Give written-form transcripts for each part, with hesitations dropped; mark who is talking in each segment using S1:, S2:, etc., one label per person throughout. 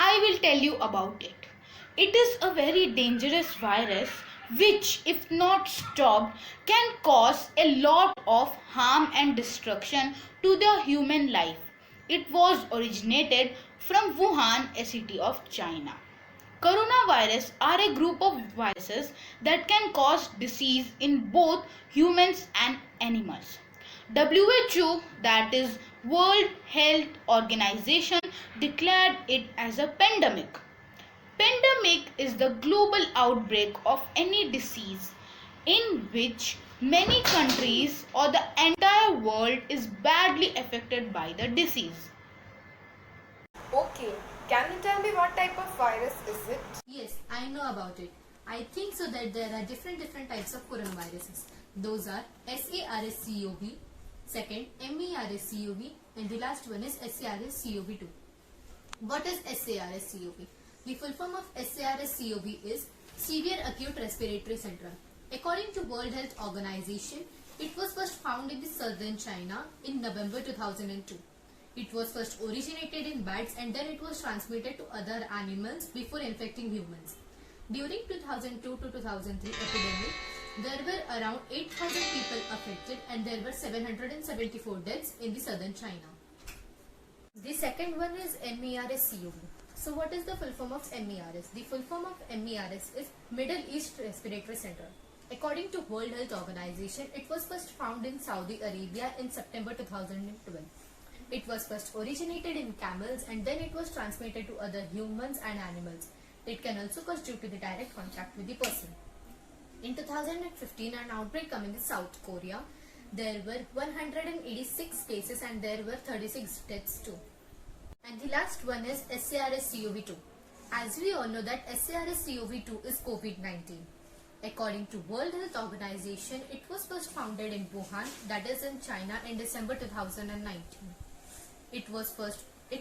S1: I will tell you about it. It is a very dangerous virus which, if not stopped, can cause a lot of harm and destruction to the human life. It was originated from Wuhan, a city of China. Coronavirus are a group of viruses that can cause disease in both humans and animals. WHO, that is World Health Organization, declared it as a pandemic. Pandemic is the global outbreak of any disease in which many countries or the entire world is badly affected by the disease.
S2: Okay, can you tell me what type of virus is it?
S3: Yes, I know about it. I think so that there are different types of coronaviruses. Those are SARS-CoV, second MERS-CoV, and the last one is SARS-CoV-2. What is SARS-CoV? The full form of SARS-CoV is Severe Acute Respiratory Syndrome. According to World Health Organization, it was first found in the southern China in November 2002. It was first originated in bats and then it was transmitted to other animals before infecting humans. During 2002 to 2003 epidemic, there were around 8,000 people affected and there were 774 deaths in the southern China. The second one is MERS-CoV. So what is the full form of MERS? The full form of MERS is Middle East Respiratory Syndrome. According to World Health Organization, it was first found in Saudi Arabia in September 2012. It was first originated in camels and then it was transmitted to other humans and animals. It can also cause due to the direct contact with the person. In 2015, an outbreak came in South Korea. There were 186 cases and there were 36 deaths too. And the last one is SARS-CoV-2. As we all know that SARS-CoV-2 is COVID-19. According to World Health Organization, it was first founded in Wuhan, that is in China, in December 2019. It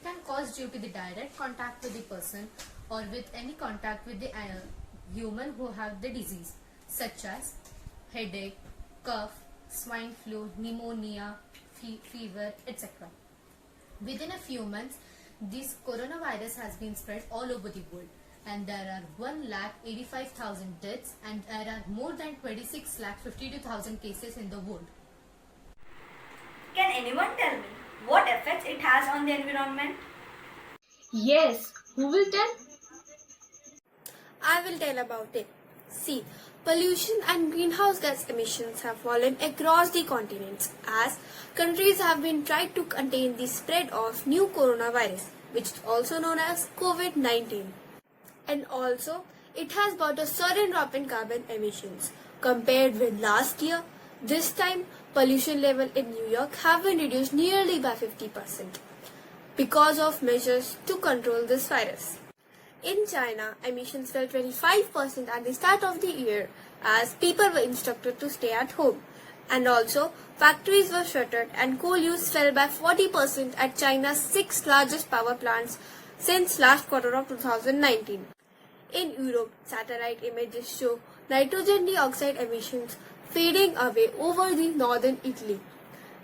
S3: can cause due to the direct contact with the person or with any contact with the human who have the disease, such as headache, cough, swine flu, pneumonia, fever, etc. Within a few months, this coronavirus has been spread all over the world and there are 1,85,000 deaths and there are more than 26,52,000 cases in the world.
S4: Can anyone tell me what effects it has on the environment?
S5: Yes, who will tell?
S6: I will tell about it. See, pollution and greenhouse gas emissions have fallen across the continents as countries have been trying to contain the spread of new coronavirus, which is also known as COVID-19. And also, it has brought a sudden drop in carbon emissions. Compared with last year, this time pollution level in New York have been reduced nearly by 50% because of measures to control this virus. In China, emissions fell 25% at the start of the year as people were instructed to stay at home. And also, factories were shuttered and coal use fell by 40% at China's 6 largest power plants since last quarter of 2019. In Europe, satellite images show nitrogen dioxide emissions fading away over the northern Italy.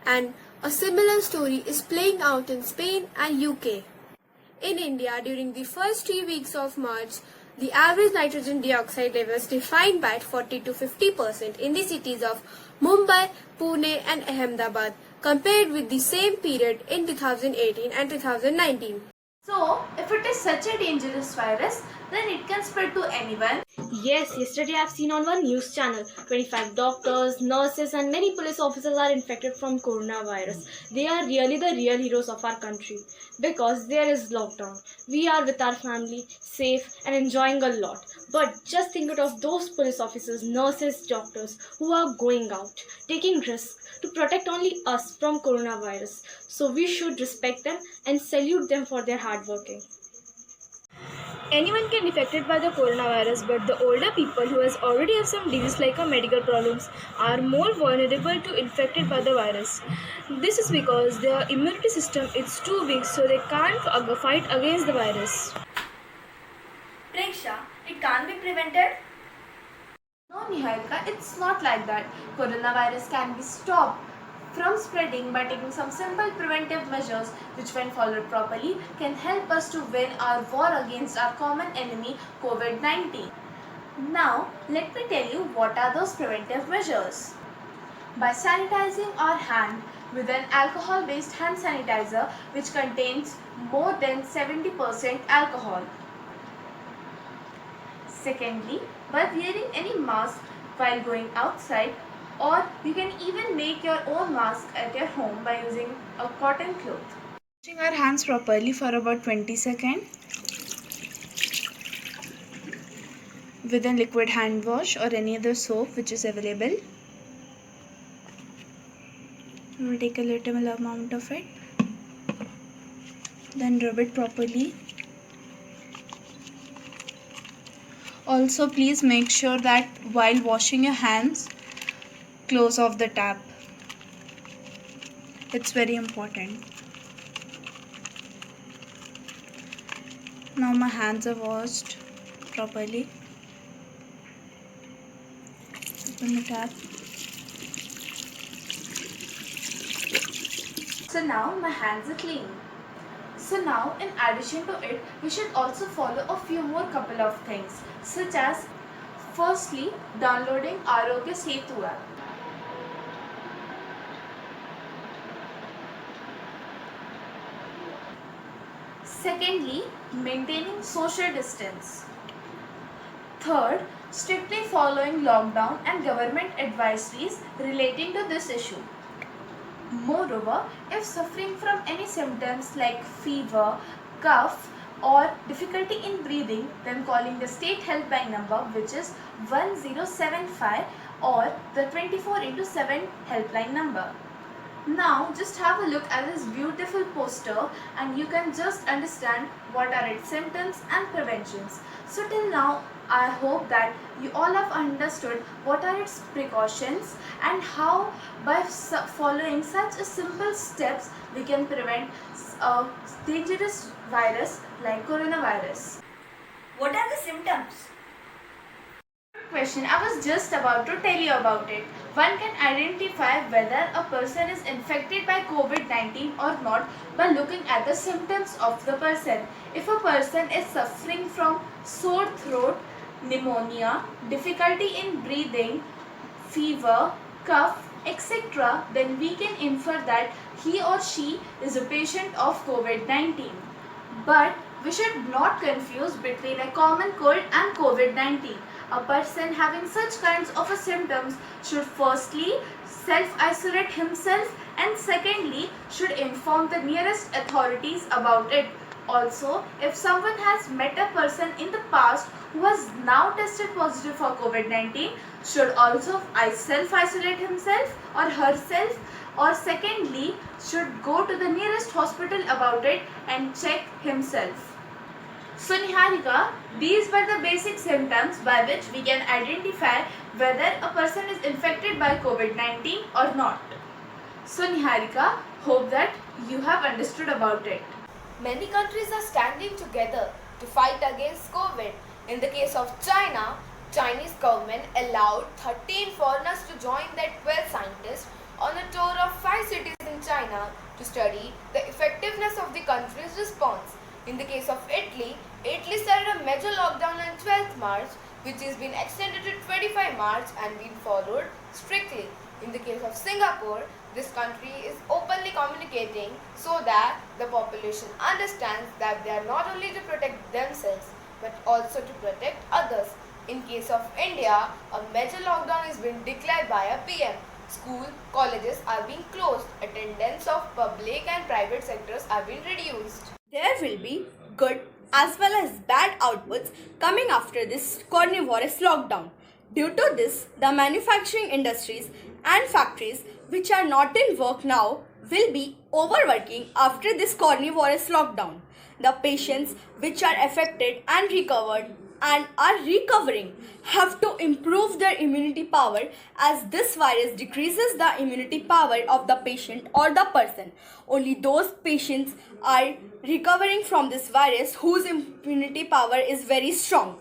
S6: And a similar story is playing out in Spain and UK. In India, during the first 3 weeks of March, the average nitrogen dioxide levels declined by 40 to 50% in the cities of Mumbai, Pune and Ahmedabad compared with the same period in 2018 and 2019.
S5: So, if it is such a dangerous virus, then it can spread to anyone. Yes, yesterday I've seen on one news channel, 25 doctors, nurses and many police officers are infected from coronavirus. They are really the real heroes of our country because there is lockdown. We are with our family, safe and enjoying a lot. But just think of those police officers, nurses, doctors who are going out, taking risks to protect only us from coronavirus. So we should respect them and salute them for their hard working.
S7: Anyone can be affected by the coronavirus, but the older people who has already have some disease like a medical problems are more vulnerable to infected by the virus. This is because their immunity system is too weak, so they can't fight against the virus.
S4: Preksha, it can't be prevented?
S5: No, Niharika, it's not like that. Coronavirus can be stopped from spreading by taking some simple preventive measures which, when followed properly, can help us to win our war against our common enemy COVID-19. Now, let me tell you what are those preventive measures. By sanitizing our hand with an alcohol-based hand sanitizer which contains more than 70% alcohol. Secondly, by wearing any mask while going outside, or you can even make your own mask at your home by using a cotton cloth.
S7: Washing our hands properly for about 20 seconds with a liquid hand wash or any other soap which is available. We will take a little amount of it, then rub it properly. Also, please make sure that while washing your hands, close off the tap. It's very important. Now my hands are washed properly. Open the tap.
S5: So now my hands are clean. So now, in addition to it, we should also follow a few more couple of things, such as firstly, downloading Arogya Setu app. Secondly, maintaining social distance. Third, strictly following lockdown and government advisories relating to this issue. Moreover, if suffering from any symptoms like fever, cough, or difficulty in breathing, then calling the state helpline number, which is 1075, or the 24/7 helpline number. Now just have a look at this beautiful poster and you can just understand what are its symptoms and preventions. So till now, I hope that you all have understood what are its precautions and how by following such a simple steps we can prevent a dangerous virus like coronavirus.
S4: What are the symptoms?
S5: Good question. I was just about to tell you about it. One can identify whether a person is infected by COVID-19 or not by looking at the symptoms of the person. If a person is suffering from sore throat, pneumonia, difficulty in breathing, fever, cough, etc., then we can infer that he or she is a patient of COVID-19. But we should not confuse between a common cold and COVID-19. A person having such kinds of symptoms should firstly self-isolate himself and secondly should inform the nearest authorities about it. Also, if someone has met a person in the past who has now tested positive for COVID-19, should also self-isolate himself or herself, or secondly should go to the nearest hospital about it and check himself. So Niharika, these were the basic symptoms by which we can identify whether a person is infected by COVID-19 or not. So Niharika, hope that you have understood about it.
S2: Many countries are standing together to fight against COVID. In the case of China, Chinese government allowed 13 foreigners to join their 12 scientists on a tour of 5 cities in China to study the effectiveness of the country's response. In the case of Italy, Italy started a major lockdown on 12th March, which has been extended to 25 March and been followed strictly. In the case of Singapore, this country is openly communicating so that the population understands that they are not only to protect themselves but also to protect others. In case of India, a major lockdown has been declared by a PM. School, colleges are being closed. Attendance of public and private sectors are being reduced.
S4: There will be good as well as bad outputs coming after this coronavirus lockdown. Due to this, the manufacturing industries and factories which are not in work now will be overworking after this coronavirus lockdown. The patients which are affected and recovered and are recovering have to improve their immunity power, as this virus decreases the immunity power of the patient or the person. Only those patients are recovering from this virus whose immunity power is very strong.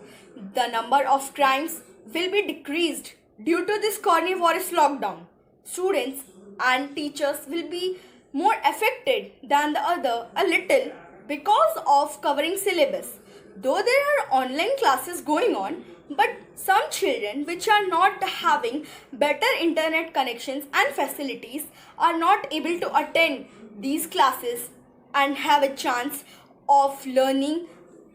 S4: The number of crimes will be decreased due to this coronavirus lockdown. Students and teachers will be more affected than the other a little because of covering syllabus. Though there are online classes going on, but some children which are not having better internet connections and facilities are not able to attend these classes and have a chance of learning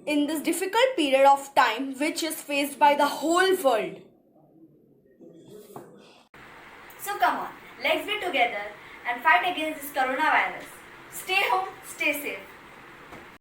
S4: in this difficult period of time which is faced by the whole world.
S8: So come on, let's be together and fight against this coronavirus. Stay home, stay safe.